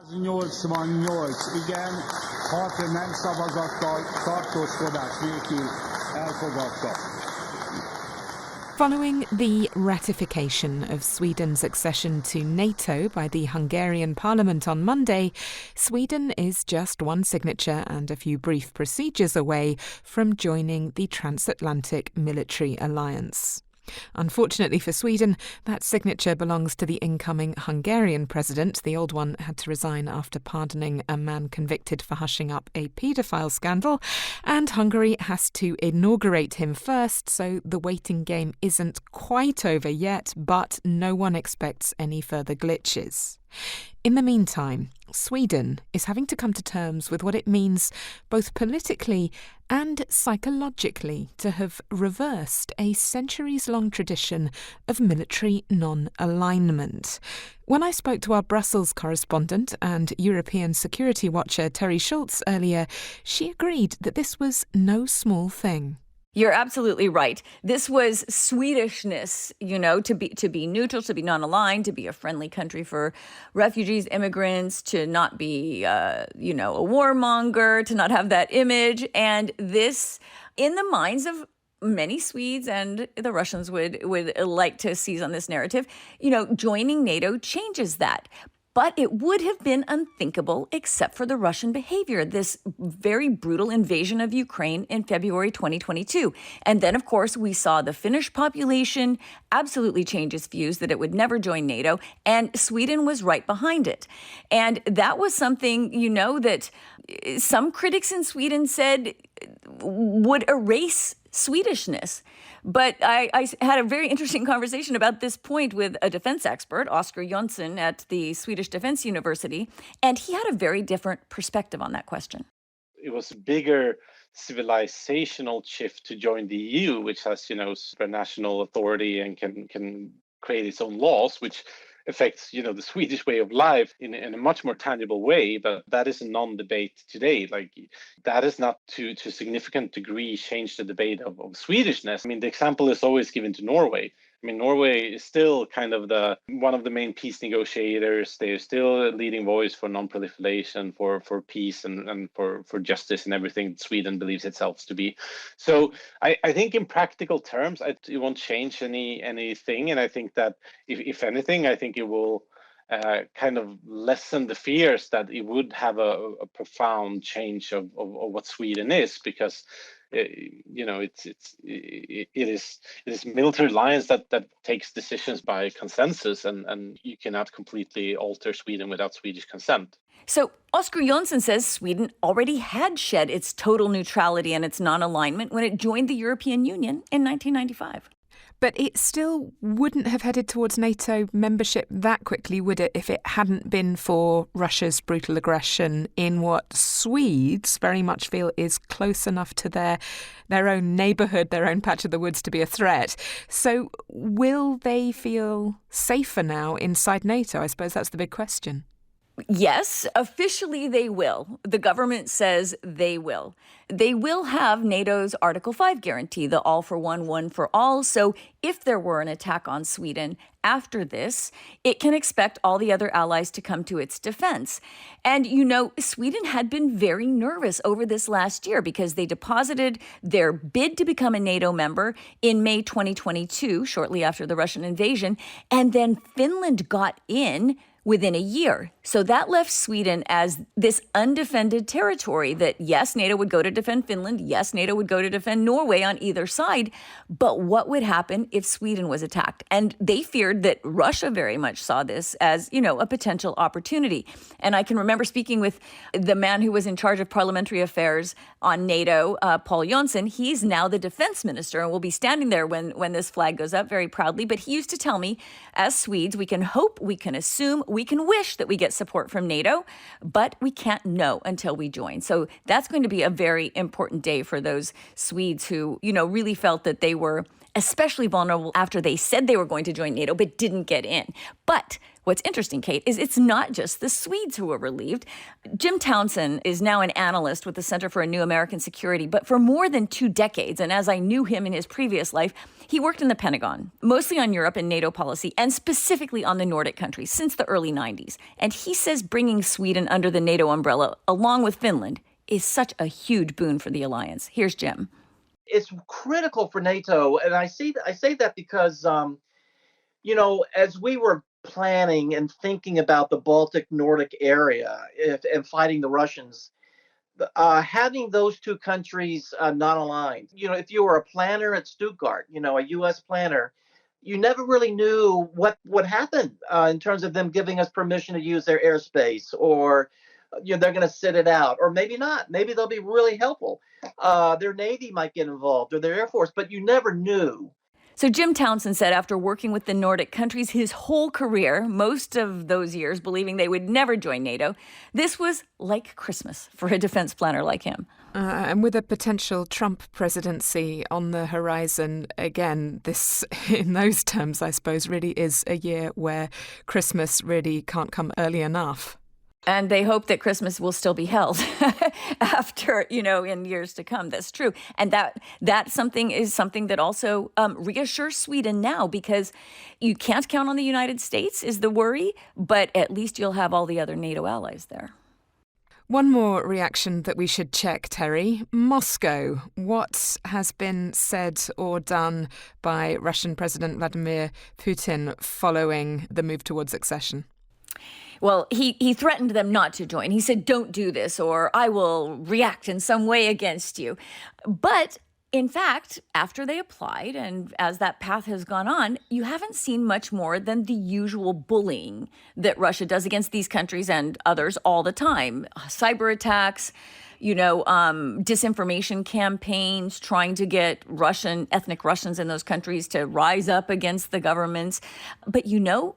88, igen, 6 nem szavazattal, tartózkodás nélkül elfogadta. Following the ratification of Sweden's accession to NATO by the Hungarian parliament on Monday, Sweden is just one signature and a few brief procedures away from joining the transatlantic military alliance. Unfortunately for Sweden, that signature belongs to the incoming Hungarian president. The old one had to resign after pardoning a man convicted for hushing up a paedophile scandal, and Hungary has to inaugurate him first, so the waiting game isn't quite over yet, but no one expects any further glitches. In the meantime, Sweden is having to come to terms with what it means both politically and psychologically to have reversed a centuries-long tradition of military non-alignment. When I spoke to our Brussels correspondent and European security watcher Terry Schultz earlier, she agreed that this was no small thing. You're absolutely right. This was Swedishness, to be neutral, to be non-aligned, to be a friendly country for refugees, immigrants, to not be, a warmonger, to not have that image. And this, in the minds of many Swedes, and the Russians would like to seize on this narrative, joining NATO changes that. But it would have been unthinkable except for the Russian behavior, this very brutal invasion of Ukraine in February 2022. And then, of course, we saw the Finnish population absolutely change its views that it would never join NATO, and Sweden was right behind it. And that was something, that some critics in Sweden said would erase Swedishness. But I had a very interesting conversation about this point with a defense expert, Oscar Jonsson at the Swedish Defense University, and he had a very different perspective on that question. It was a bigger civilizational shift to join the EU, which has, supranational authority and can create its own laws, which affects, the Swedish way of life in a much more tangible way. But that is a non-debate today. Like, that is not to a significant degree change the debate of Swedishness. I mean, the example is always given to Norway. I mean, Norway is still kind of one of the main peace negotiators. They're still a leading voice for non-proliferation, for peace and for justice and everything Sweden believes itself to be. So I think in practical terms, it won't change anything. And I think that if anything, I think it will kind of lessen the fears that it would have a profound change of what Sweden is, because it is military alliance that takes decisions by consensus, and you cannot completely alter Sweden without Swedish consent. So Oscar Jonsson says Sweden already had shed its total neutrality and its non-alignment when it joined the European Union in 1995. But it still wouldn't have headed towards NATO membership that quickly, would it, if it hadn't been for Russia's brutal aggression in what Swedes very much feel is close enough to their own neighbourhood, their own patch of the woods to be a threat. So will they feel safer now inside NATO? I suppose that's the big question. Yes, officially they will. The government says they will. They will have NATO's Article 5 guarantee, the all for one, one for all. So if there were an attack on Sweden after this, it can expect all the other allies to come to its defense. And, Sweden had been very nervous over this last year because they deposited their bid to become a NATO member in May 2022, shortly after the Russian invasion. And then Finland got in within a year. So that left Sweden as this undefended territory that, yes, NATO would go to defend Finland. Yes, NATO would go to defend Norway on either side. But what would happen if Sweden was attacked? And they feared that Russia very much saw this as, a potential opportunity. And I can remember speaking with the man who was in charge of parliamentary affairs on NATO, Paul Jonsson. He's now the defense minister and will be standing there when this flag goes up very proudly. But he used to tell me, as Swedes, we can hope, we can assume, we can wish that we get support from NATO, but we can't know until we join. So that's going to be a very important day for those Swedes who, really felt that they were especially vulnerable after they said they were going to join NATO, but didn't get in. But What's interesting, Kate, is it's not just the Swedes who are relieved. Jim Townsend is now an analyst with the Center for a New American Security, but for more than 2 decades, and as I knew him in his previous life, he worked in the Pentagon, mostly on Europe and NATO policy, and specifically on the Nordic countries since the early 90s. And he says bringing Sweden under the NATO umbrella, along with Finland, is such a huge boon for the alliance. Here's Jim. It's critical for NATO, and I say that because, as we were planning and thinking about the Baltic Nordic area and fighting the Russians, having those 2 countries not aligned. If you were a planner at Stuttgart, a U.S. planner, you never really knew what would happen in terms of them giving us permission to use their airspace, or they're going to sit it out, or maybe not. Maybe they'll be really helpful. Their Navy might get involved, or their Air Force, but you never knew. So Jim Townsend said after working with the Nordic countries his whole career, most of those years believing they would never join NATO, this was like Christmas for a defense planner like him. And with a potential Trump presidency on the horizon, again, this, in those terms, I suppose, really is a year where Christmas really can't come early enough. And they hope that Christmas will still be held after, in years to come. That's true. And that something that also reassures Sweden now, because you can't count on the United States is the worry, but at least you'll have all the other NATO allies there. One more reaction that we should check, Terry. Moscow. What has been said or done by Russian President Vladimir Putin following the move towards accession? Well, he threatened them not to join. He said, don't do this, or I will react in some way against you. But in fact, after they applied, and as that path has gone on, you haven't seen much more than the usual bullying that Russia does against these countries and others all the time. Cyber attacks, disinformation campaigns, trying to get ethnic Russians in those countries to rise up against the governments. But,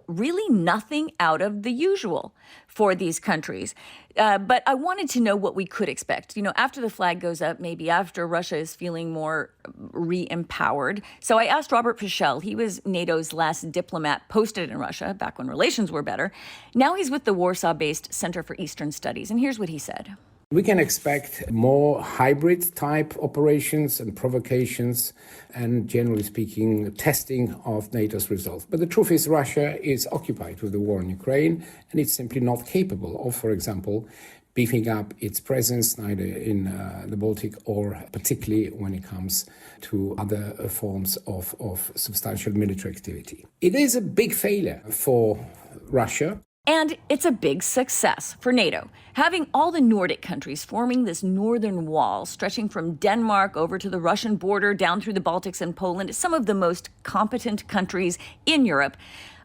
really nothing out of the usual for these countries. But I wanted to know what we could expect, after the flag goes up, maybe after Russia is feeling more re-empowered. So I asked Robert Pichel. He was NATO's last diplomat posted in Russia back when relations were better. Now he's with the Warsaw-based Center for Eastern Studies. And here's what he said. We can expect more hybrid type operations and provocations and, generally speaking, testing of NATO's resolve. But the truth is Russia is occupied with the war in Ukraine, and it's simply not capable of, for example, beefing up its presence neither in the Baltic or particularly when it comes to other forms of substantial military activity. It is a big failure for Russia. And it's a big success for NATO. Having all the Nordic countries forming this northern wall stretching from Denmark over to the Russian border down through the Baltics and Poland is some of the most competent countries in Europe.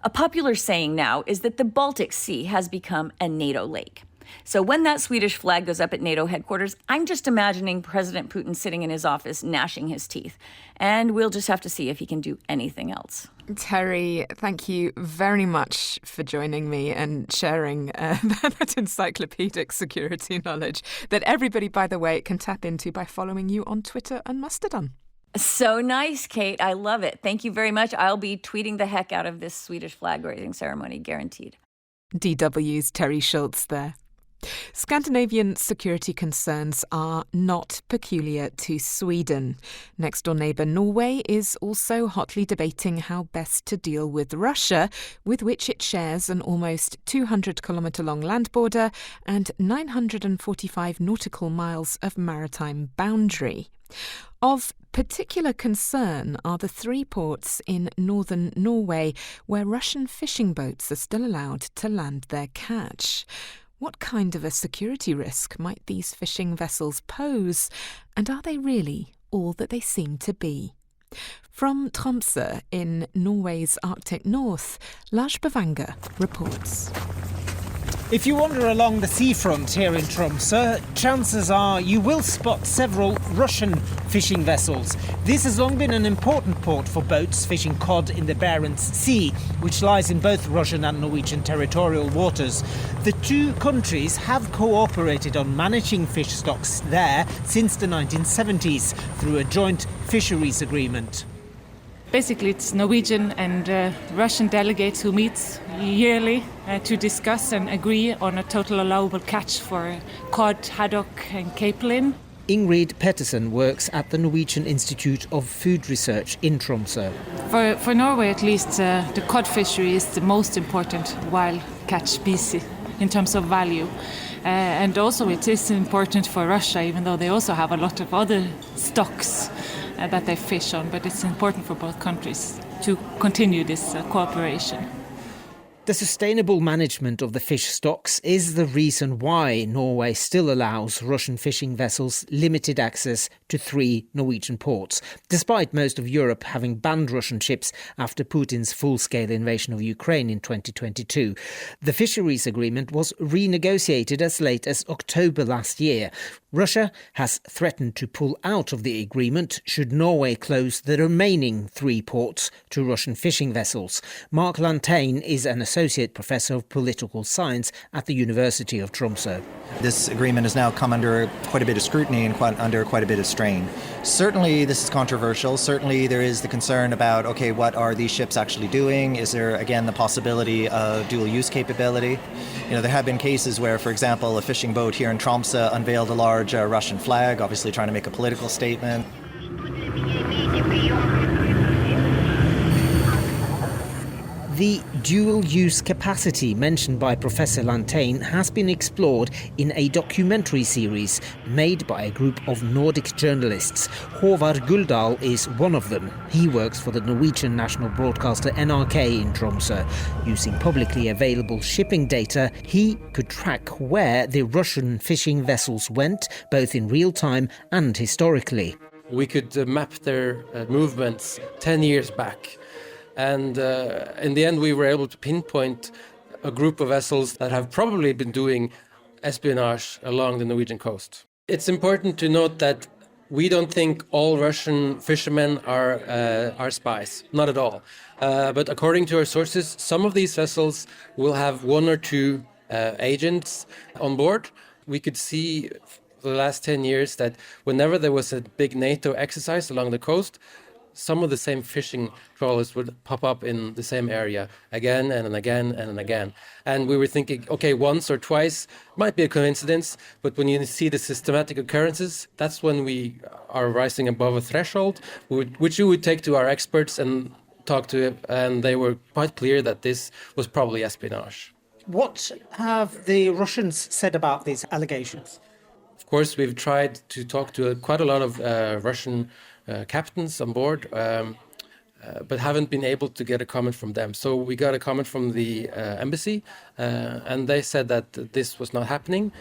A popular saying now is that the Baltic Sea has become a NATO lake. So when that Swedish flag goes up at NATO headquarters, I'm just imagining President Putin sitting in his office gnashing his teeth. And we'll just have to see if he can do anything else. Terry, thank you very much for joining me and sharing that encyclopedic security knowledge that everybody, by the way, can tap into by following you on Twitter and Mastodon. So nice, Kate. I love it. Thank you very much. I'll be tweeting the heck out of this Swedish flag-raising ceremony, guaranteed. DW's Terry Schultz there. Scandinavian security concerns are not peculiar to Sweden. Next-door neighbour Norway is also hotly debating how best to deal with Russia, with which it shares an almost 200-kilometre-long land border and 945 nautical miles of maritime boundary. Of particular concern are the 3 ports in northern Norway where Russian fishing boats are still allowed to land their catch. What kind of a security risk might these fishing vessels pose, and are they really all that they seem to be? From Tromsø in Norway's Arctic north, Lars Bavanger reports. If you wander along the seafront here in Tromsø, chances are you will spot several Russian fishing vessels. This has long been an important port for boats fishing cod in the Barents Sea, which lies in both Russian and Norwegian territorial waters. The 2 countries have cooperated on managing fish stocks there since the 1970s through a joint fisheries agreement. Basically, it's Norwegian and Russian delegates who meet yearly to discuss and agree on a total allowable catch for cod, haddock and capelin. Ingrid Pettersen works at the Norwegian Institute of Food Research in Tromsø. For Norway, at least, the cod fishery is the most important wild catch species in terms of value. And also it is important for Russia, even though they also have a lot of other stocks that they fish on. But it's important for both countries to continue this cooperation. The sustainable management of the fish stocks is the reason why Norway still allows Russian fishing vessels limited access to 3 Norwegian ports, despite most of Europe having banned Russian ships after Putin's full-scale invasion of Ukraine in 2022. The fisheries agreement was renegotiated as late as October last year. Russia has threatened to pull out of the agreement should Norway close the remaining 3 ports to Russian fishing vessels. Mark Lantain is an associate professor of political science at the University of Tromsø. This agreement has now come under quite a bit of scrutiny and under quite a bit of strain. Certainly this is controversial. Certainly there is the concern about, okay, what are these ships actually doing? Is there, again, the possibility of dual use capability? You know, there have been cases where, for example, a fishing boat here in Tromsø unveiled a large Russian flag, obviously trying to make a political statement. The dual-use capacity mentioned by Professor Lantain has been explored in a documentary series made by a group of Nordic journalists. Håvard Guldal is one of them. He works for the Norwegian national broadcaster NRK in Tromsø. Using publicly available shipping data, he could track where the Russian fishing vessels went, both in real time and historically. We could map their movements 10 years back. And in the end, we were able to pinpoint a group of vessels that have probably been doing espionage along the Norwegian coast. It's important to note that we don't think all Russian fishermen are spies, not at all. But according to our sources, some of these vessels will have 1 or 2 agents on board. We could see for the last 10 years that whenever there was a big NATO exercise along the coast, some of the same fishing trawlers would pop up in the same area again and again and again. And we were thinking, okay, once or twice might be a coincidence, but when you see the systematic occurrences, that's when we are rising above a threshold, which you would take to our experts and talk to, and they were quite clear that this was probably espionage. What have the Russians said about these allegations? Of course, we've tried to talk to quite a lot of Russian captains on board, but haven't been able to get a comment from them. So we got a comment from the embassy, and they said that this was not happening.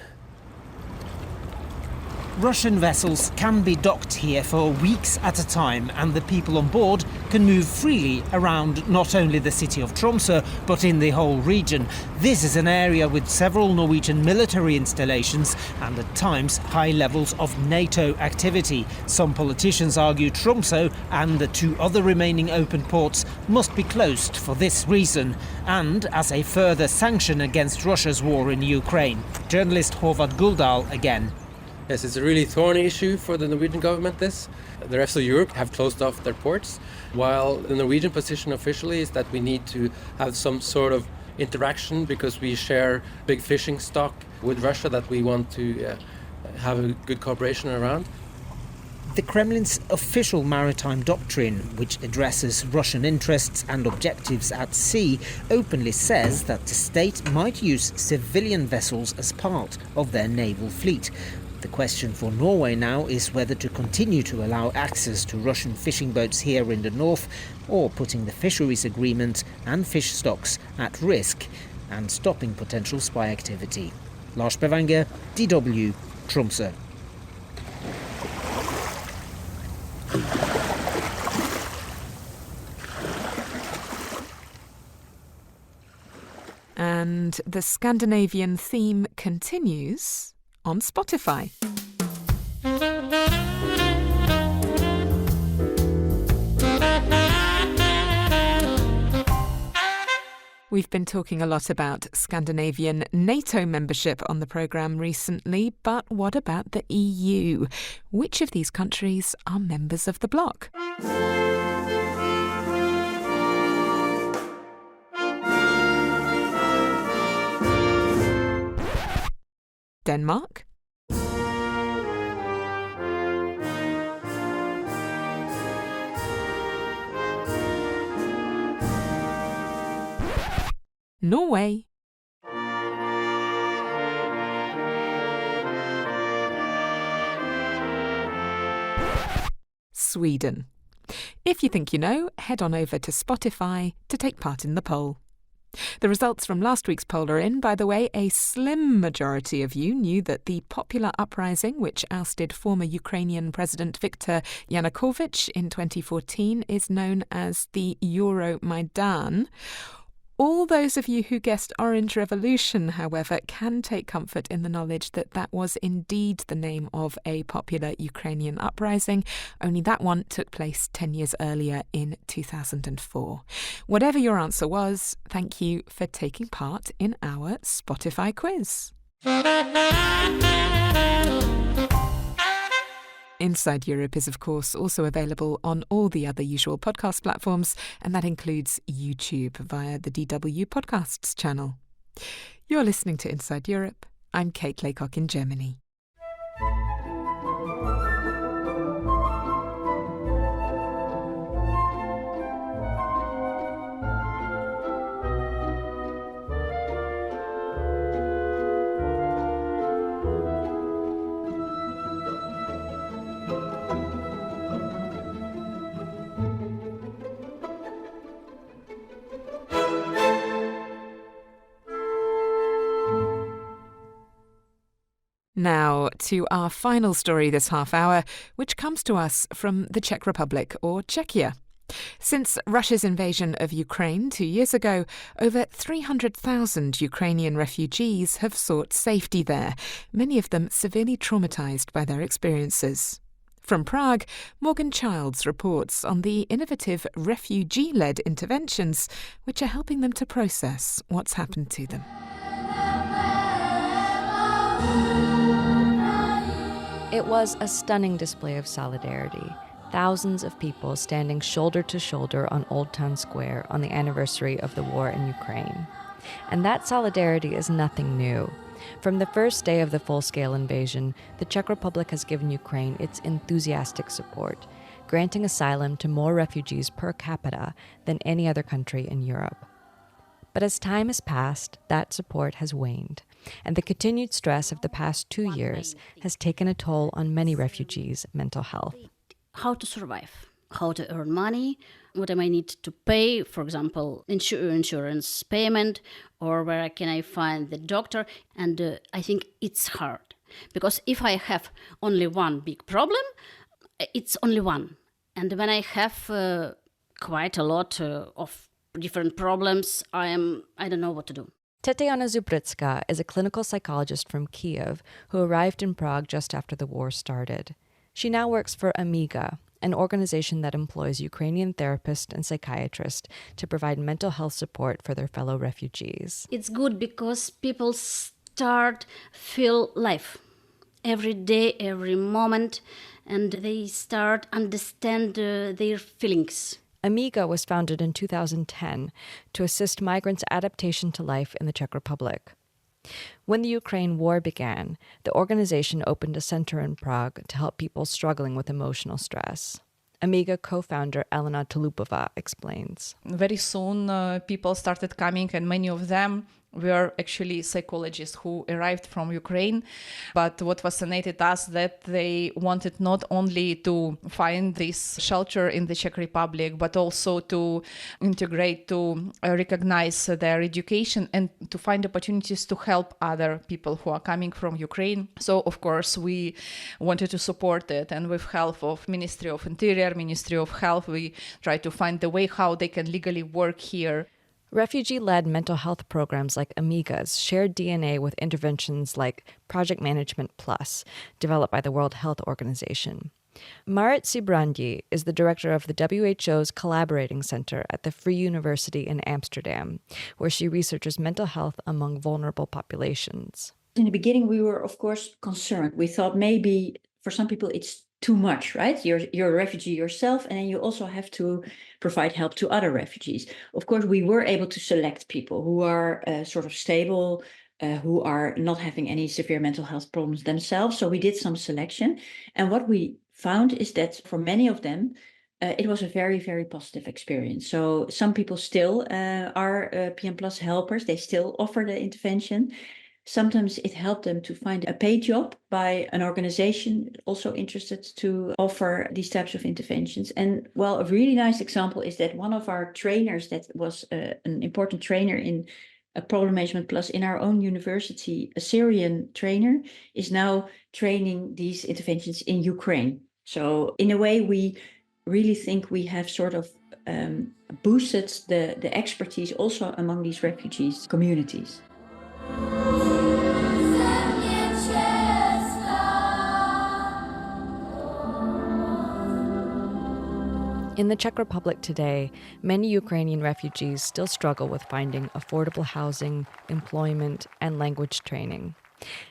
Russian vessels can be docked here for weeks at a time, and the people on board can move freely around not only the city of Tromsø, but in the whole region. This is an area with several Norwegian military installations and at times high levels of NATO activity. Some politicians argue Tromsø and the 2 other remaining open ports must be closed for this reason, and as a further sanction against Russia's war in Ukraine. Journalist Håvard Guldal again. Yes, it's a really thorny issue for the Norwegian government, this. The rest of Europe have closed off their ports, while the Norwegian position officially is that we need to have some sort of interaction because we share big fishing stock with Russia that we want to have a good cooperation around. The Kremlin's official maritime doctrine, which addresses Russian interests and objectives at sea, openly says that the state might use civilian vessels as part of their naval fleet. The question for Norway now is whether to continue to allow access to Russian fishing boats here in the north, or putting the fisheries agreement and fish stocks at risk and stopping potential spy activity. Lars Bevanger, DW, Tromsø. And the Scandinavian theme continues on Spotify. We've been talking a lot about Scandinavian NATO membership on the programme recently, but what about the EU? Which of these countries are members of the bloc? Denmark, Norway, Sweden. If you think you know, head on over to Spotify to take part in the poll. The results from last week's poll are in. By the way, a slim majority of you knew that the popular uprising which ousted former Ukrainian President Viktor Yanukovych in 2014 is known as the Euromaidan. All those of you who guessed Orange Revolution, however, can take comfort in the knowledge that that was indeed the name of a popular Ukrainian uprising, only that one took place 10 years earlier in 2004. Whatever your answer was, thank you for taking part in our Spotify quiz. Inside Europe is, of course, also available on all the other usual podcast platforms, and that includes YouTube via the DW Podcasts channel. You're listening to Inside Europe. I'm Kate Laycock in Germany. Now to our final story this half hour, which comes to us from the Czech Republic, or Czechia. Since Russia's invasion of Ukraine 2 years ago, over 300,000 Ukrainian refugees have sought safety there, many of them severely traumatized by their experiences. From Prague, Morgan Childs reports on the innovative refugee-led interventions which are helping them to process what's happened to them. It was a stunning display of solidarity. Thousands of people standing shoulder to shoulder on Old Town Square on the anniversary of the war in Ukraine. And that solidarity is nothing new. From the first day of the full-scale invasion, the Czech Republic has given Ukraine its enthusiastic support, granting asylum to more refugees per capita than any other country in Europe. But as time has passed, that support has waned, and the continued stress of the past 2 years has taken a toll on many refugees' mental health. How to survive, how to earn money, what am I need to pay, for example, insurance payment, or where can I find the doctor? And I think it's hard, because if I have only one big problem, it's only one. And when I have quite a lot of different problems, I don't know what to do. Tetiana Zubrycka is a clinical psychologist from Kiev who arrived in Prague just after the war started. She now works for Amiga, an organization that employs Ukrainian therapists and psychiatrists to provide mental health support for their fellow refugees. It's good because people feel life every day, every moment, and they start understand their feelings. Amiga was founded in 2010 to assist migrants' adaptation to life in the Czech Republic. When the Ukraine war began, the organization opened a center in Prague to help people struggling with emotional stress. Amiga co-founder Elena Tulupova explains. Very soon people started coming, and many of them were actually psychologists who arrived from Ukraine. But what fascinated us that they wanted not only to find this shelter in the Czech Republic, but also to integrate, to recognize their education and to find opportunities to help other people who are coming from Ukraine. So, of course, we wanted to support it. And with help of Ministry of Interior, Ministry of Health, we tried to find the way how they can legally work here. Refugee-led mental health programs like Amiga's shared DNA with interventions like Project Management Plus, developed by the World Health Organization. Marit Sibrandi is the director of the WHO's Collaborating Center at the Free University in Amsterdam, where she researches mental health among vulnerable populations. In the beginning, we were, of course, concerned. We thought maybe for some people it's too much, right? You're a refugee yourself, and then you also have to provide help to other refugees. Of course, we were able to select people who are sort of stable who are not having any severe mental health problems themselves. So we did some selection. And what we found is that for many of them, it was a very, very positive experience. So some people still are PM Plus helpers. They still offer the intervention. Sometimes it helped them to find a paid job by an organization also interested to offer these types of interventions. And well, a really nice example is that one of our trainers that was an important trainer in a Problem Management Plus in our own university, a Syrian trainer, is now training these interventions in Ukraine. So in a way, we really think we have sort of boosted the expertise also among these refugees communities. In the Czech Republic today, many Ukrainian refugees still struggle with finding affordable housing, employment, and language training.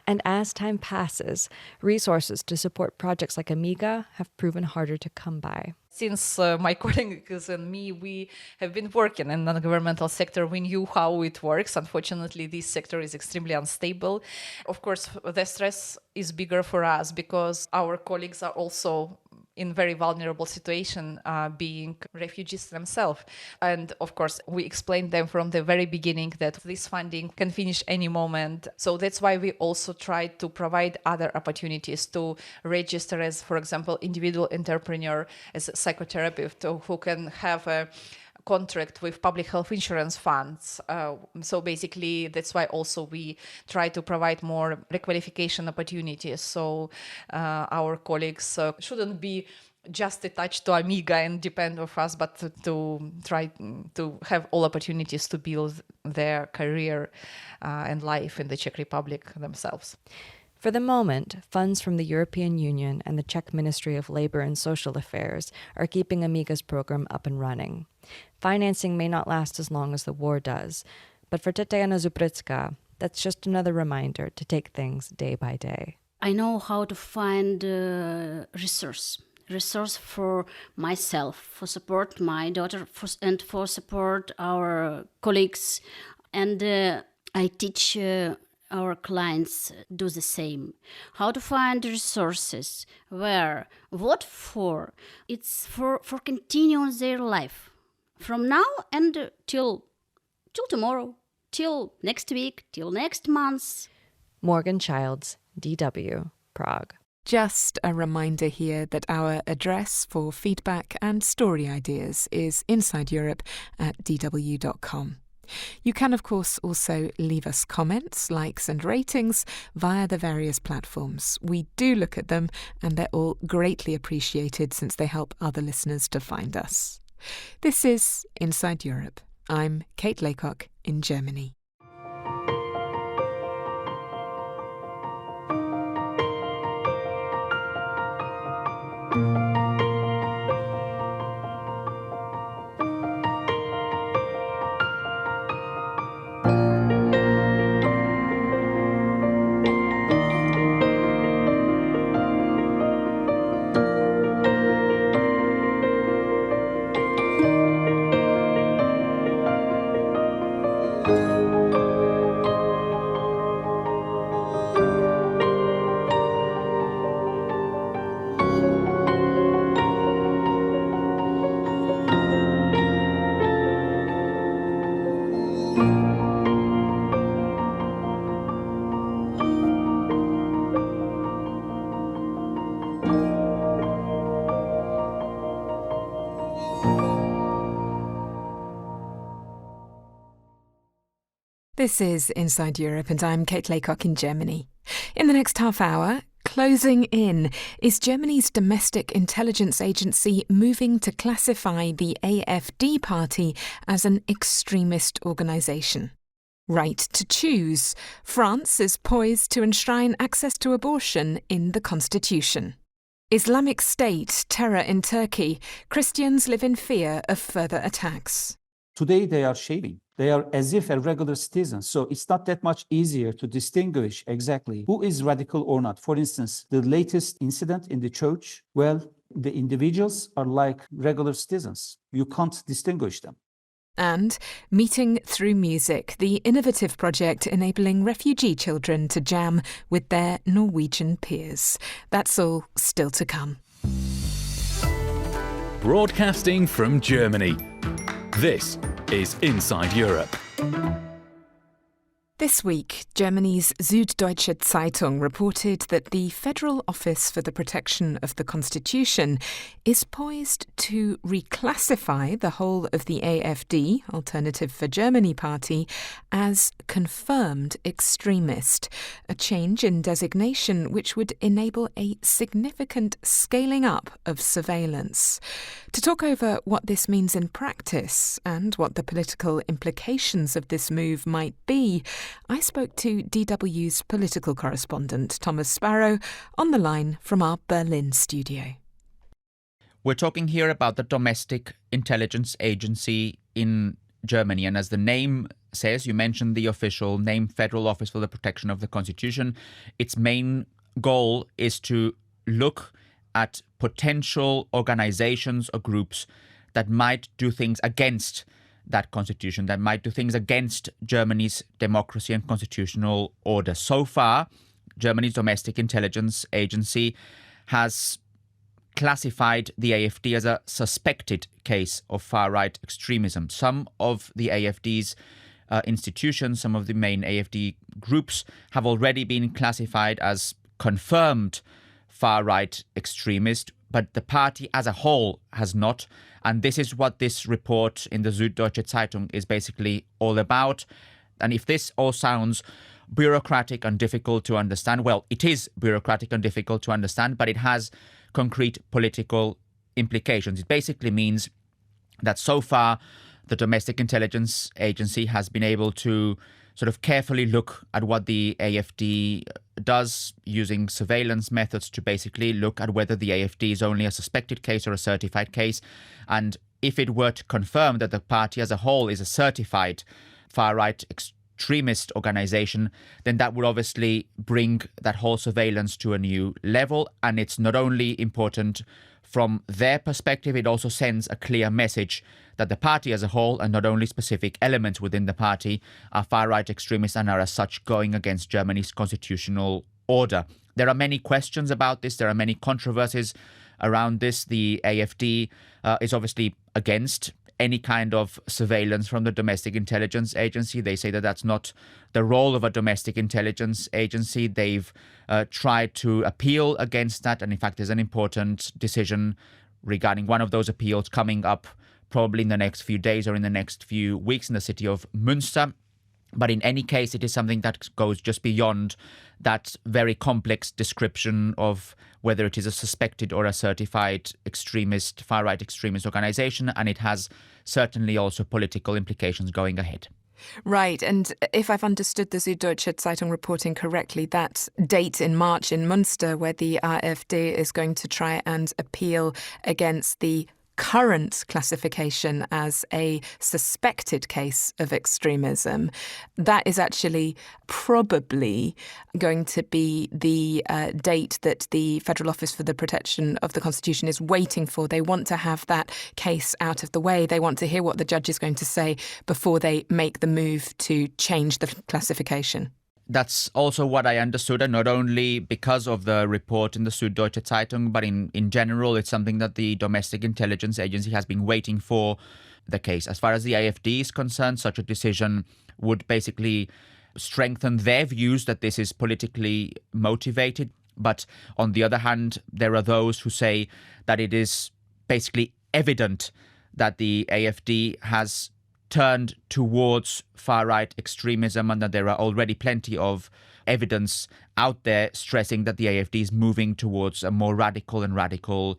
And as time passes, resources to support projects like Amiga have proven harder to come by. Since my colleagues and me, we have been working in the non-governmental sector, we knew how it works. Unfortunately, this sector is extremely unstable. Of course, the stress is bigger for us because our colleagues are also in very vulnerable situation, being refugees themselves. And of course, we explained them from the very beginning that this funding can finish any moment. So that's why we also try to provide other opportunities to register as, for example, individual entrepreneur, as a psychotherapist who can have a contract with public health insurance funds. So basically, that's why also we try to provide more requalification opportunities. So our colleagues shouldn't be just attached to Amiga and depend on us, but to try to have all opportunities to build their career and life in the Czech Republic themselves. For the moment, funds from the European Union and the Czech Ministry of Labour and Social Affairs are keeping Amiga's program up and running. Financing may not last as long as the war does, but for Tatiana Zubricka, that's just another reminder to take things day by day. I know how to find resource for myself, for support my daughter, and for support our colleagues. And I teach our clients do the same. How to find resources, where, what for. It's for continuing their life. From now and till tomorrow, till next week, till next month. Morgan Childs, DW, Prague. Just a reminder here that our address for feedback and story ideas is insideeurope@dw.com. You can, of course, also leave us comments, likes and ratings via the various platforms. We do look at them, and they're all greatly appreciated since they help other listeners to find us. This is Inside Europe. I'm Kate Laycock in Germany. This is Inside Europe, and I'm Kate Laycock in Germany. In the next half hour, closing in, is Germany's domestic intelligence agency moving to classify the AfD party as an extremist organisation? Right to choose. France is poised to enshrine access to abortion in the constitution. Islamic State terror in Turkey. Christians live in fear of further attacks. Today they are shaving. They are as if a regular citizen. So it's not that much easier to distinguish exactly who is radical or not. For instance, the latest incident in the church, well, the individuals are like regular citizens. You can't distinguish them. And Meeting Through Music, the innovative project enabling refugee children to jam with their Norwegian peers. That's all still to come. Broadcasting from Germany, this is Inside Europe. This week, Germany's Süddeutsche Zeitung reported that the Federal Office for the Protection of the Constitution is poised to reclassify the whole of the AfD, Alternative for Germany party, as confirmed extremist, a change in designation which would enable a significant scaling up of surveillance. To talk over what this means in practice and what the political implications of this move might be, I spoke to DW's political correspondent Thomas Sparrow on the line from our Berlin studio. We're talking here about the domestic intelligence agency in Germany. And as the name says, you mentioned the official name, Federal Office for the Protection of the Constitution. Its main goal is to look at potential organizations or groups that might do things against that constitution, that might do things against Germany's democracy and constitutional order. So far, Germany's domestic intelligence agency has classified the AfD as a suspected case of far-right extremism. Some of the AfD's institutions, some of the main AfD groups have already been classified as confirmed far-right extremist, but the party as a whole has not. And this is what this report in the Süddeutsche Zeitung is basically all about. And if this all sounds bureaucratic and difficult to understand, well, it is bureaucratic and difficult to understand, but it has concrete political implications. It basically means that so far the Domestic Intelligence Agency has been able to sort of carefully look at what the AfD does, using surveillance methods to basically look at whether the AfD is only a suspected case or a certified case. And if it were to confirm that the party as a whole is a certified far-right extremist organization, then that would obviously bring that whole surveillance to a new level. And it's not only important from their perspective, it also sends a clear message that the party as a whole, and not only specific elements within the party, are far-right extremists and are as such going against Germany's constitutional order. There are many questions about this. There are many controversies around this. The AfD is obviously against any kind of surveillance from the Domestic Intelligence Agency. They say that that's not the role of a domestic intelligence agency. They've tried to appeal against that. And in fact, there's an important decision regarding one of those appeals coming up probably in the next few days or in the next few weeks in the city of Münster. But in any case, it is something that goes just beyond that very complex description of whether it is a suspected or a certified extremist, far-right extremist organization. And it has certainly also political implications going ahead. Right, and if I've understood the Süddeutsche Zeitung reporting correctly, that date in March in Münster where the AfD is going to try and appeal against the current classification as a suspected case of extremism, that is actually probably going to be the date that the Federal Office for the Protection of the Constitution is waiting for. They want to have that case out of the way. They want to hear what the judge is going to say before they make the move to change the classification. That's also what I understood, and not only because of the report in the Süddeutsche Zeitung, but in general, it's something that the Domestic Intelligence Agency has been waiting for the case. As far as the AfD is concerned, such a decision would basically strengthen their views that this is politically motivated. But on the other hand, there are those who say that it is basically evident that the AfD has turned towards far-right extremism and that there are already plenty of evidence out there stressing that the AfD is moving towards a more radical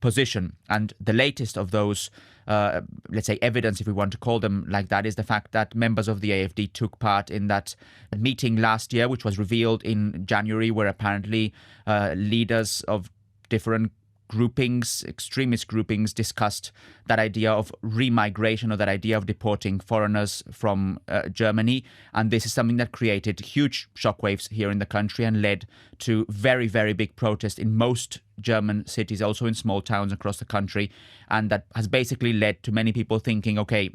position. And the latest of those, let's say, evidence, if we want to call them like that, is the fact that members of the AfD took part in that meeting last year, which was revealed in January, where apparently leaders of different groupings, extremist groupings, discussed that idea of remigration or that idea of deporting foreigners from Germany. And this is something that created huge shockwaves here in the country and led to very, very big protests in most German cities, also in small towns across the country. And that has basically led to many people thinking, okay,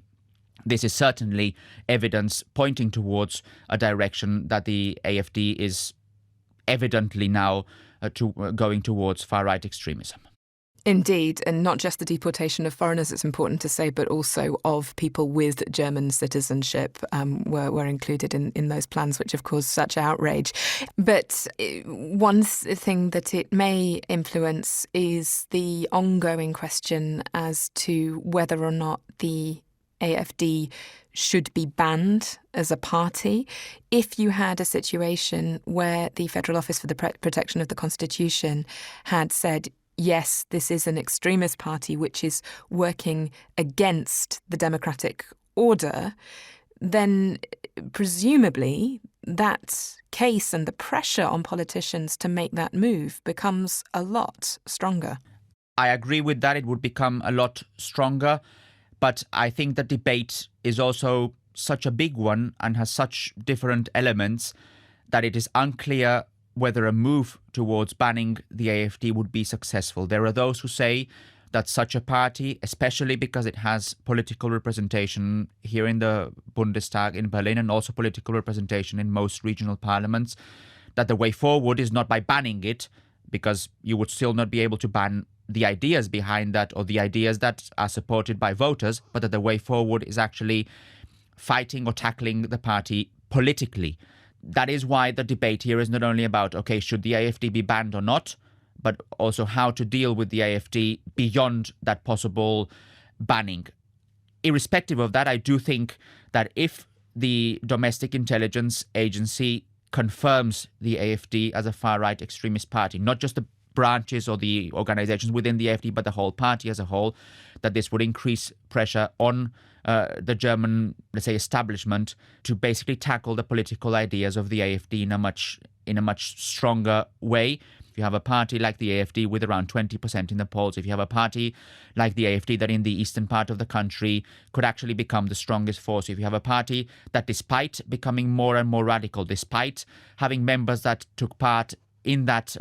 this is certainly evidence pointing towards a direction that the AfD is evidently now going towards far-right extremism. Indeed, and not just the deportation of foreigners, it's important to say, but also of people with German citizenship were included in those plans, which have caused such outrage. But one thing that it may influence is the ongoing question as to whether or not the AfD should be banned as a party. If you had a situation where the Federal Office for the Protection of the Constitution had said, yes, this is an extremist party which is working against the democratic order, then presumably that case and the pressure on politicians to make that move becomes a lot stronger. I agree with that. It would become a lot stronger. But I think the debate is also such a big one and has such different elements that it is unclear whether a move towards banning the AfD would be successful. There are those who say that such a party, especially because it has political representation here in the Bundestag in Berlin and also political representation in most regional parliaments, that the way forward is not by banning it, because you would still not be able to ban the ideas behind that or the ideas that are supported by voters, but that the way forward is actually fighting or tackling the party politically. That is why the debate here is not only about, okay, should the AfD be banned or not, but also how to deal with the AfD beyond that possible banning. Irrespective of that, I do think that if the Domestic Intelligence Agency confirms the AfD as a far-right extremist party, not just the branches or the organizations within the AfD, but the whole party as a whole, that this would increase pressure on the German, let's say, establishment to basically tackle the political ideas of the AfD in a much stronger way. If you have a party like the AfD with around 20% in the polls, if you have a party like the AfD that in the eastern part of the country could actually become the strongest force, if you have a party that despite becoming more and more radical, despite having members that took part in that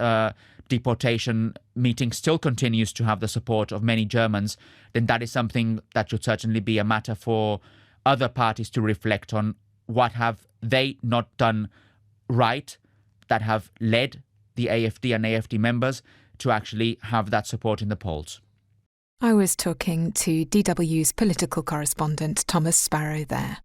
deportation meeting still continues to have the support of many Germans, then that is something that should certainly be a matter for other parties to reflect on. What have they not done right that have led the AfD and AfD members to actually have that support in the polls? I was talking to DW's political correspondent Thomas Sparrow there.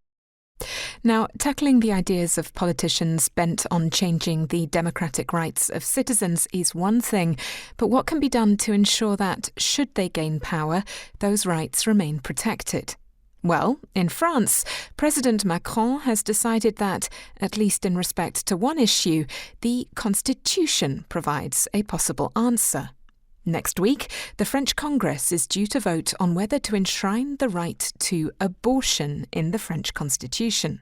Now, tackling the ideas of politicians bent on changing the democratic rights of citizens is one thing, but what can be done to ensure that, should they gain power, those rights remain protected? Well, in France, President Macron has decided that, at least in respect to one issue, the Constitution provides a possible answer. Next week, the French Congress is due to vote on whether to enshrine the right to abortion in the French Constitution.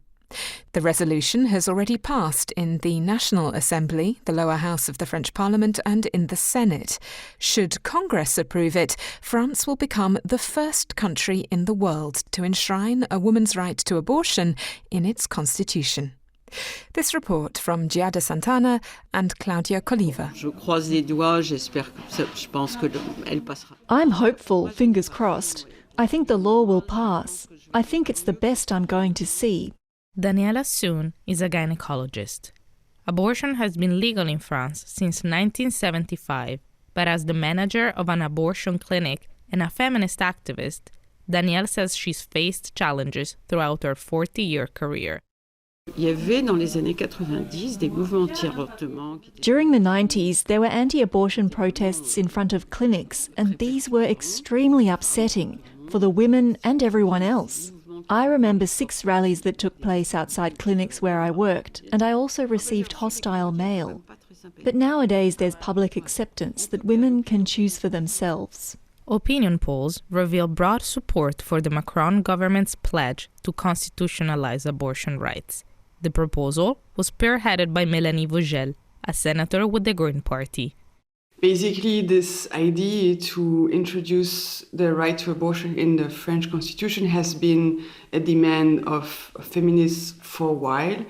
The resolution has already passed in the National Assembly, the lower house of the French Parliament, and in the Senate. Should Congress approve it, France will become the first country in the world to enshrine a woman's right to abortion in its constitution. This report from Giada Santana and Claudia Coliva. I'm hopeful, fingers crossed. I think the law will pass. I think it's the best I'm going to see. Daniela Soon is a gynecologist. Abortion has been legal in France since 1975, but as the manager of an abortion clinic and a feminist activist, Danielle says she's faced challenges throughout her 40-year career. During the 90s, there were anti-abortion protests in front of clinics, and these were extremely upsetting for the women and everyone else. I remember 6 rallies that took place outside clinics where I worked, and I also received hostile mail. But nowadays there's public acceptance that women can choose for themselves. Opinion polls reveal broad support for the Macron government's pledge to constitutionalize abortion rights. The proposal was spearheaded by Mélanie Vogel, a senator with the Green Party. Basically, this idea to introduce the right to abortion in the French constitution has been a demand of feminists for a while.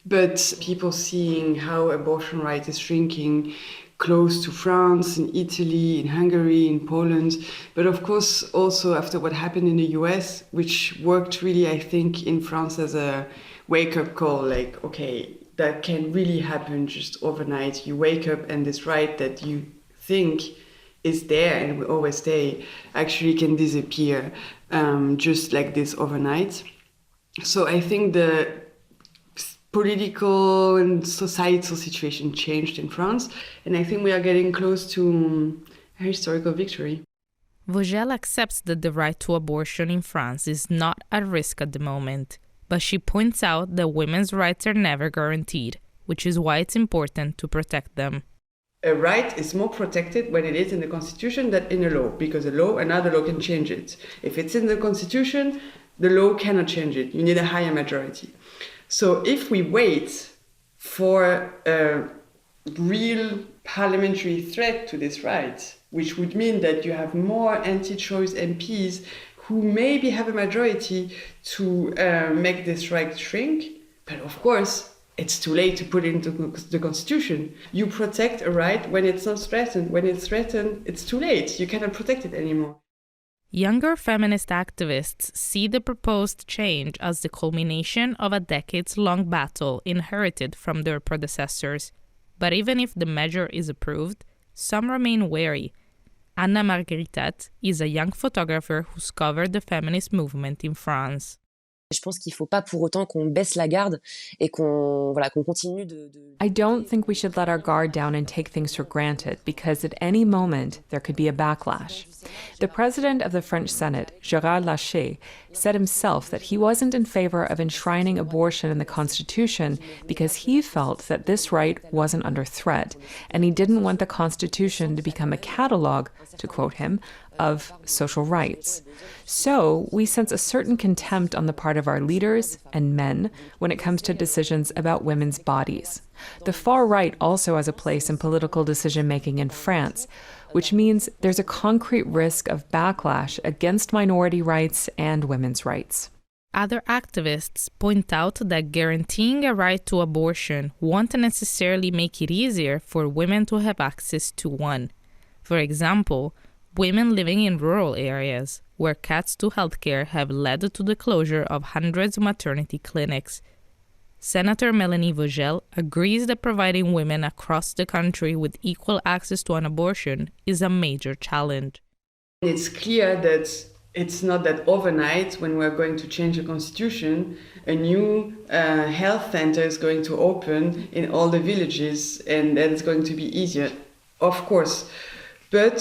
But people seeing how abortion rights is shrinking close to France, in Italy, in Hungary, in Poland, but of course also after what happened in the US, which worked really, I think, in France as a wake-up call, like, okay, that can really happen just overnight. You wake up and this right that you think is there and will always stay actually can disappear just like this overnight. So I think the political and societal situation changed in France, and I think we are getting close to a historical victory. Vogel accepts that the right to abortion in France is not at risk at the moment, but she points out that women's rights are never guaranteed, which is why it's important to protect them. A right is more protected when it is in the Constitution than in a law, because a law, another law can change it. If it's in the Constitution, the law cannot change it. You need a higher majority. So if we wait for a real parliamentary threat to this right, which would mean that you have more anti-choice MPs who maybe have a majority to make this right shrink, but of course, it's too late to put it into the Constitution. You protect a right when it's not threatened. When it's threatened, it's too late. You cannot protect it anymore. Younger feminist activists see the proposed change as the culmination of a decades-long battle inherited from their predecessors. But even if the measure is approved, some remain wary. Anna Margaritat is a young photographer who's covered the feminist movement in France. Je pense qu'il ne faut pas pour autant qu'on baisse la garde et qu'on continue de... I don't think we should let our guard down and take things for granted, because at any moment there could be a backlash. The president of the French Senate, Gérard Larcher, said himself that he wasn't in favor of enshrining abortion in the Constitution because he felt that this right wasn't under threat, and he didn't want the Constitution to become a catalogue, to quote him, of social rights. So we sense a certain contempt on the part of our leaders and men when it comes to decisions about women's bodies. The far right also has a place in political decision-making in France, which means there's a concrete risk of backlash against minority rights and women's rights. Other activists point out that guaranteeing a right to abortion won't necessarily make it easier for women to have access to one. For example, women living in rural areas, where cuts to healthcare have led to the closure of hundreds of maternity clinics. Senator Mélanie Vogel agrees that providing women across the country with equal access to an abortion is a major challenge. It's clear that it's not that overnight, when we're going to change the constitution, a new health center is going to open in all the villages, and that is going to be easier, of course. But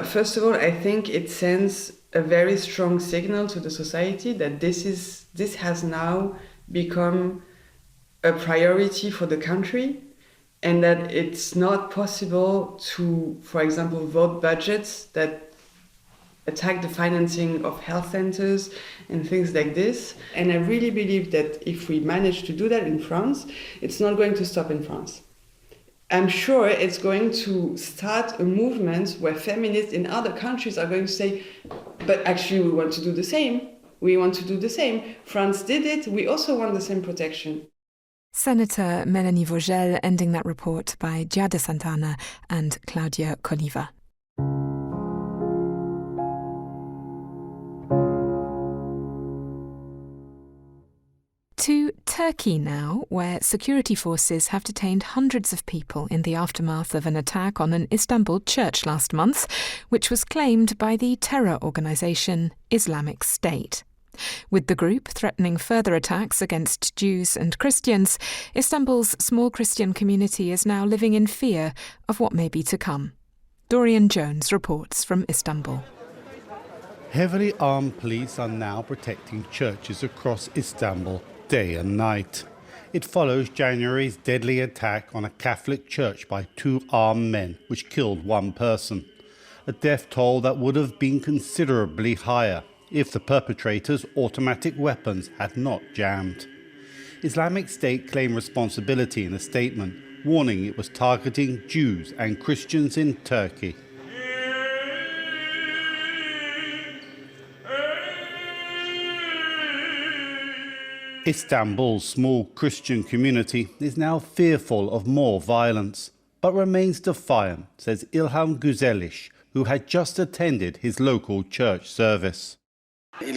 first of all, I think it sends a very strong signal to the society that this has now become a priority for the country, and that it's not possible to, for example, vote budgets that attack the financing of health centers and things like this. And I really believe that if we manage to do that in France, it's not going to stop in France. I'm sure it's going to start a movement where feminists in other countries are going to say, but actually we want to do the same. We want to do the same. France did it. We also want the same protection. Senator Mélanie Vogel ending that report by Giada Santana and Claudia Coliva. To Turkey now, where security forces have detained hundreds of people in the aftermath of an attack on an Istanbul church last month, which was claimed by the terror organisation Islamic State. With the group threatening further attacks against Jews and Christians, Istanbul's small Christian community is now living in fear of what may be to come. Dorian Jones reports from Istanbul. Heavily armed police are now protecting churches across Istanbul day and night. It follows January's deadly attack on a Catholic church by two armed men, which killed one person. A death toll that would have been considerably higher if the perpetrators' automatic weapons had not jammed. Islamic State claimed responsibility in a statement, warning it was targeting Jews and Christians in Turkey. Istanbul's small Christian community is now fearful of more violence, but remains defiant, says İlham Güzeliş, who had just attended his local church service. You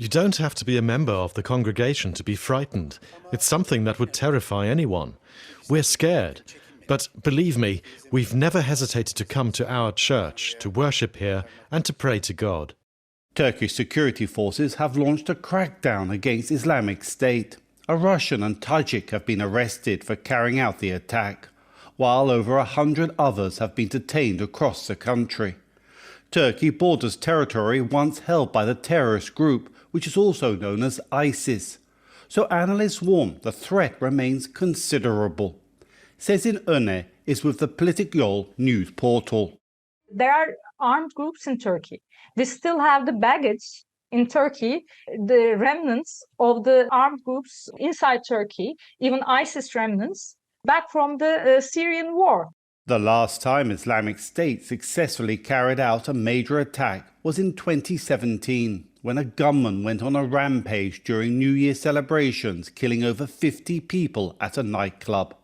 don't have to be a member of the congregation to be frightened. It's something that would terrify anyone. We're scared. But believe me, we've never hesitated to come to our church, to worship here and to pray to God. Turkish security forces have launched a crackdown against Islamic State. A Russian and Tajik have been arrested for carrying out the attack, while over 100 others have been detained across the country. Turkey borders territory once held by the terrorist group, which is also known as ISIS. So analysts warn the threat remains considerable. Sezin Öne is with the Politikyol news portal. There are armed groups in Turkey. They still have the baggage in Turkey, the remnants of the armed groups inside Turkey, even ISIS remnants, back from the Syrian war. The last time Islamic State successfully carried out a major attack was in 2017, when a gunman went on a rampage during New Year celebrations, killing over 50 people at a nightclub.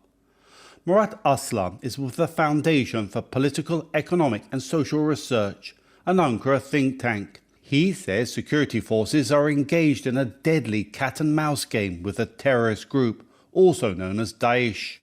Murat Aslan is with the Foundation for Political, Economic and Social Research, an Ankara think tank. He says security forces are engaged in a deadly cat-and-mouse game with a terrorist group, also known as Daesh.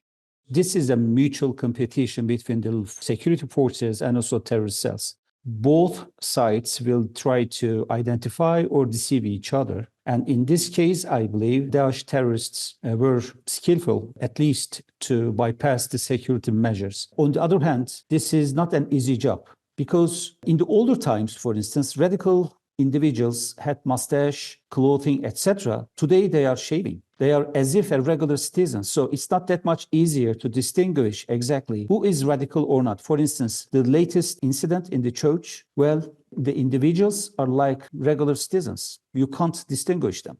This is a mutual competition between the security forces and also terrorist cells. Both sides will try to identify or deceive each other. And in this case, I believe Daesh terrorists were skillful, at least to bypass the security measures. On the other hand, this is not an easy job, because in the older times, for instance, radical individuals had mustache, clothing, etc. Today, they are shaving. They are as if a regular citizen. So it's not that much easier to distinguish exactly who is radical or not. For instance, the latest incident in the church, well, the individuals are like regular citizens. You can't distinguish them.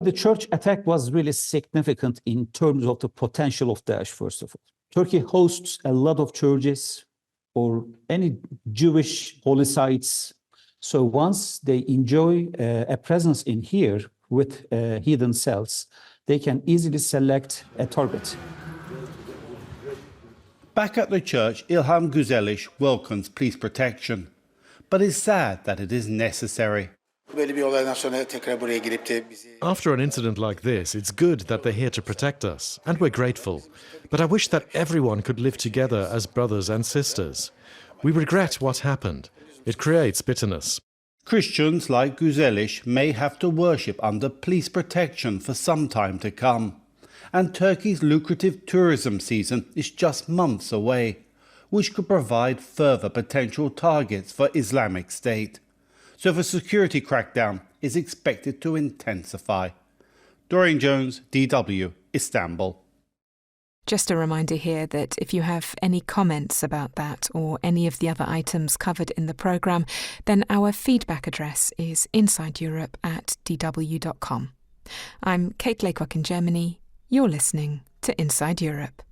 The church attack was really significant in terms of the potential of Daesh, first of all. Turkey hosts a lot of churches or any Jewish holy sites. So once they enjoy a presence in here with hidden cells, they can easily select a target. Back at the church, İlham Güzeliş welcomes police protection, but is sad that it is necessary. After an incident like this, it's good that they're here to protect us, and we're grateful. But I wish that everyone could live together as brothers and sisters. We regret what happened. It creates bitterness. Christians like Güzeliş may have to worship under police protection for some time to come. And Turkey's lucrative tourism season is just months away, which could provide further potential targets for Islamic State. So the security crackdown is expected to intensify. Dorian Jones, DW, Istanbul. Just a reminder here that if you have any comments about that or any of the other items covered in the programme, then our feedback address is insideeurope@dw.com. I'm Kate Laycock in Germany. You're listening to Inside Europe.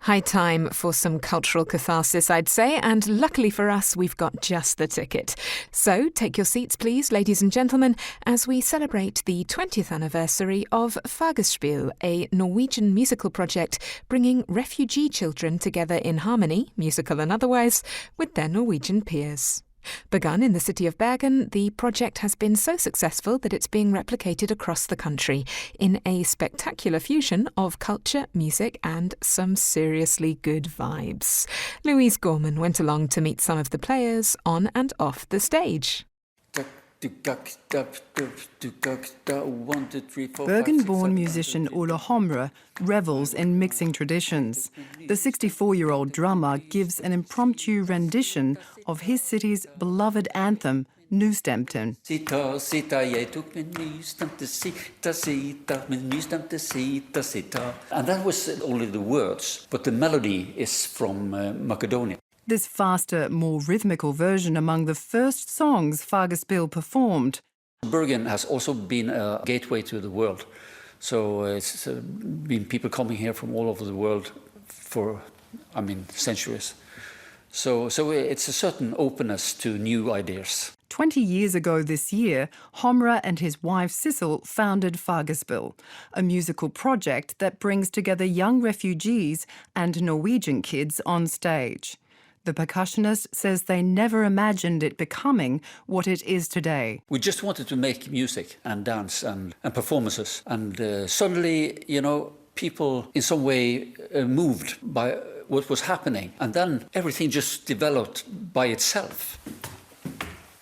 High time for some cultural catharsis, I'd say, and luckily for us, we've got just the ticket. So take your seats, please, ladies and gentlemen, as we celebrate the 20th anniversary of Fargespill, a Norwegian musical project bringing refugee children together in harmony, musical and otherwise, with their Norwegian peers. Begun in the city of Bergen, the project has been so successful that it's being replicated across the country in a spectacular fusion of culture, music and some seriously good vibes. Louise Gorman went along to meet some of the players on and off the stage. Bergen-born musician Ola Homre revels in mixing traditions. The 64-year-old drummer gives an impromptu rendition of his city's beloved anthem, nystemten. Sitter, sitter, jeg tok min nystemte, sitter, min nystemte, sitter. And that was only the words, but the melody is from Macedonia. This faster, more rhythmical version among the first songs Fargespill performed. Bergen has also been a gateway to the world. So it's been people coming here from all over the world for, centuries. So it's a certain openness to new ideas. 20 years ago this year, Homra and his wife Sissel founded Fargespill, a musical project that brings together young refugees and Norwegian kids on stage. The percussionist says they never imagined it becoming what it is today. We just wanted to make music and dance and performances. And suddenly, people in some way moved by what was happening. And then everything just developed by itself.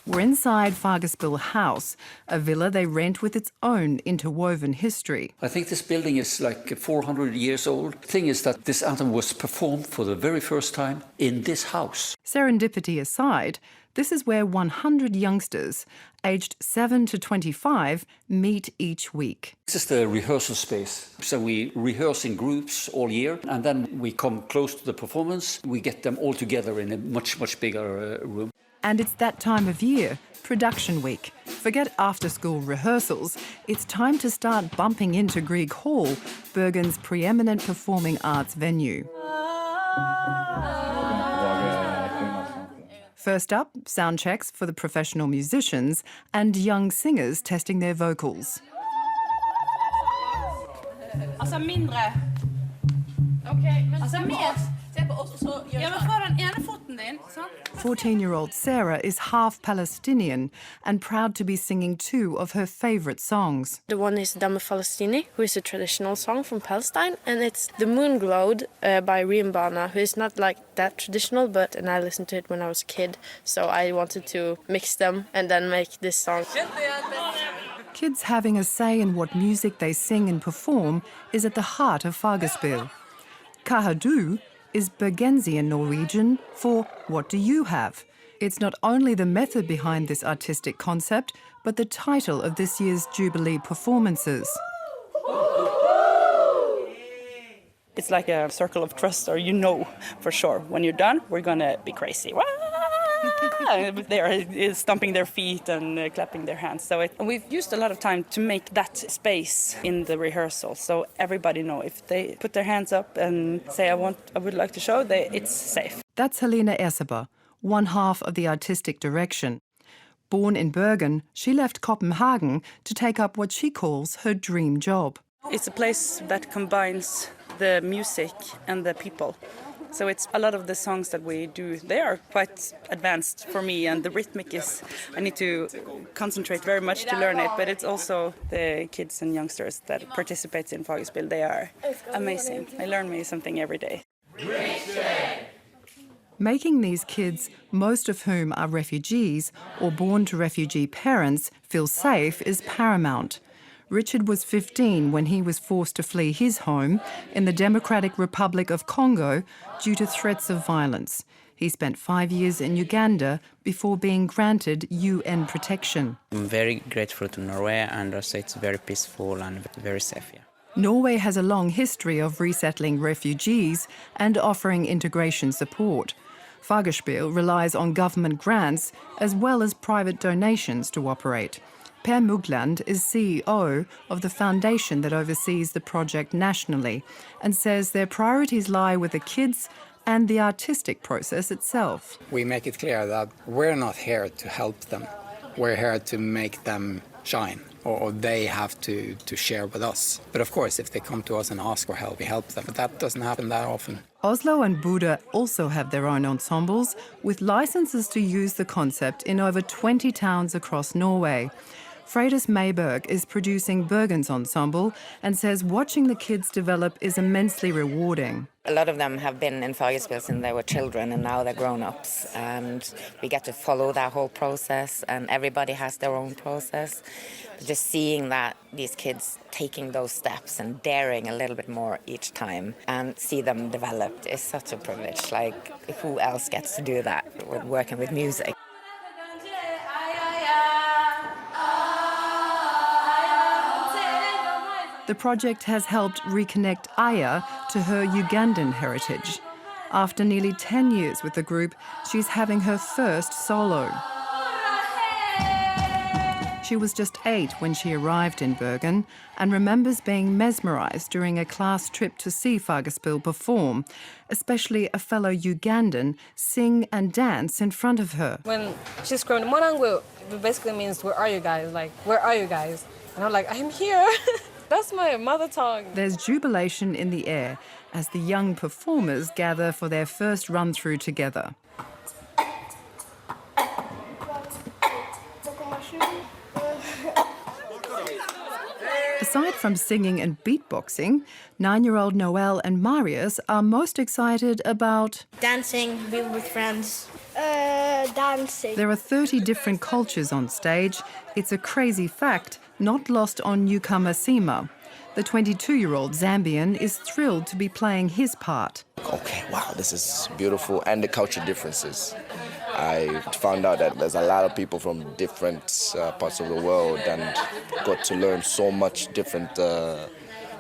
We're inside Fargespill House, a villa they rent with its own interwoven history. I think this building is like 400 years old. The thing is that this anthem was performed for the very first time in this house. Serendipity aside, this is where 100 youngsters, aged 7 to 25, meet each week. This is the rehearsal space. So we rehearse in groups all year, and then we come close to the performance. We get them all together in a much, much bigger room. And it's that time of year, production week. Forget after-school rehearsals. It's time to start bumping into Grieg Hall, Bergen's preeminent performing arts venue. First up, sound checks for the professional musicians and young singers testing their vocals. Altså mindre. Okay, men altså mer. Se på oss så gjør. Ja, men foran ene foten din, sant? 14-year-old Sarah is half Palestinian and proud to be singing two of her favourite songs. The one is Dame Falastini, who is a traditional song from Palestine, and it's The Moon Glowed by Rimbana, who is not like that traditional, and I listened to it when I was a kid, so I wanted to mix them and then make this song. Kids having a say in what music they sing and perform is at the heart of Fargespill. Kahadu is Bergensian Norwegian for what do you have? It's not only the method behind this artistic concept, but the title of this year's Jubilee performances. It's like a circle of trust, or for sure, when you're done, we're gonna be crazy. They're stomping their feet and clapping their hands. So we've used a lot of time to make that space in the rehearsal, so everybody know if they put their hands up and say, I would like to show, it's safe. That's Helena Esseber, one half of the artistic direction. Born in Bergen, she left Copenhagen to take up what she calls her dream job. It's a place that combines the music and the people. So it's a lot of the songs that we do, they are quite advanced for me, and the rhythmic I need to concentrate very much to learn it, but it's also the kids and youngsters that participate in Fargespill. They are amazing. They learn me something every day. Making these kids, most of whom are refugees or born to refugee parents, feel safe is paramount. Richard was 15 when he was forced to flee his home in the Democratic Republic of Congo due to threats of violence. He spent 5 years in Uganda before being granted UN protection. I'm very grateful to Norway, and also it's very peaceful and very safe. Yeah. Norway has a long history of resettling refugees and offering integration support. Fargespill relies on government grants as well as private donations to operate. Per Mugland is CEO of the foundation that oversees the project nationally and says their priorities lie with the kids and the artistic process itself. We make it clear that we're not here to help them. We're here to make them shine, or they have to share with us. But of course, if they come to us and ask for help, we help them. But that doesn't happen that often. Oslo and Bodø also have their own ensembles with licenses to use the concept in over 20 towns across Norway. Freydis Mayberg is producing Bergen's ensemble and says watching the kids develop is immensely rewarding. A lot of them have been in Fargespill since they were children, and now they're grown-ups, and we get to follow that whole process, and everybody has their own process. Just seeing that these kids taking those steps and daring a little bit more each time and see them developed is such a privilege. Like, who else gets to do that with working with music? The project has helped reconnect Aya to her Ugandan heritage. After nearly 10 years with the group, she's having her first solo. She was just 8 when she arrived in Bergen and remembers being mesmerised during a class trip to see Fargespill perform, especially a fellow Ugandan sing and dance in front of her. When she screamed, "Morangu," it basically means, "Where are you guys?" Like, "Where are you guys?" And I'm like, "I'm here." That's my mother tongue. There's jubilation in the air as the young performers gather for their first run-through together. Aside from singing and beatboxing, 9-year-old Noelle and Marius are most excited about dancing, being with friends. Dancing. There are 30 different cultures on stage. It's a crazy fact, not lost on newcomer Sima. The 22-year-old Zambian is thrilled to be playing his part. Okay, wow, this is beautiful, and the culture differences. I found out that there's a lot of people from different parts of the world and got to learn so much different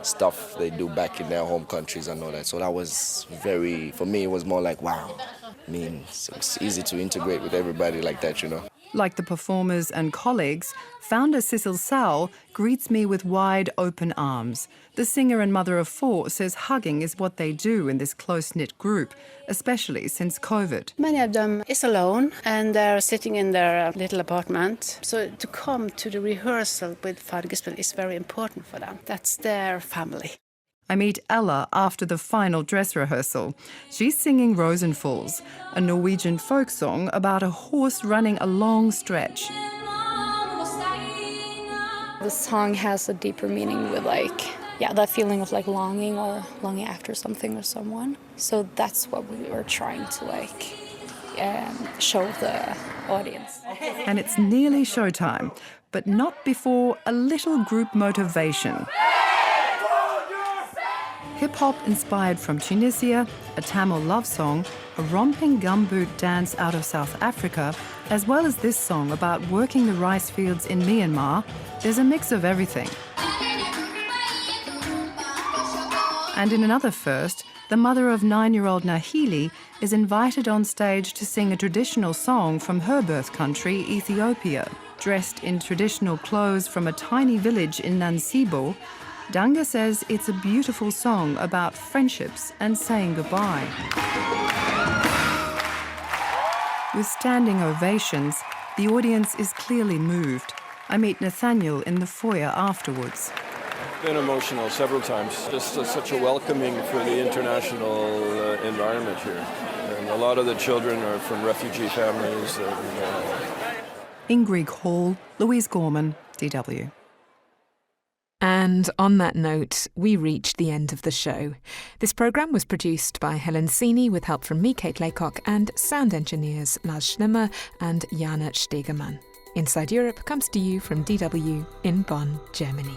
stuff they do back in their home countries and all that. So that was for me, it was more like, wow. I mean, it's easy to integrate with everybody like that, you know. Like the performers and colleagues, founder Sissel Saul greets me with wide open arms. The singer and mother of 4 says hugging is what they do in this close-knit group, especially since COVID. Many of them is alone and they're sitting in their little apartment. So to come to the rehearsal with Fargespill is very important for them. That's their family. I meet Ella after the final dress rehearsal. She's singing Rosenfalls, a Norwegian folk song about a horse running a long stretch. The song has a deeper meaning with that feeling of longing or longing after something or someone. So that's what we were trying to show the audience. And it's nearly showtime, but not before a little group motivation. Hip-hop inspired from Tunisia, a Tamil love song, a romping gumboot dance out of South Africa, as well as this song about working the rice fields in Myanmar. There's a mix of everything. And in another first, the mother of 9-year-old Nahili is invited on stage to sing a traditional song from her birth country, Ethiopia. Dressed in traditional clothes from a tiny village in Nansibo, Danga says it's a beautiful song about friendships and saying goodbye. With standing ovations, the audience is clearly moved. I meet Nathaniel in the foyer afterwards. Been emotional several times. Just such a welcoming for the international environment here. And a lot of the children are from refugee families. In Greek Hall, Louise Gorman, DW. And on that note, we reached the end of the show. This programme was produced by Helen Seeney with help from me, Kate Laycock, and sound engineers Lars Schlimmer and Jana Stegemann. Inside Europe comes to you from DW in Bonn, Germany.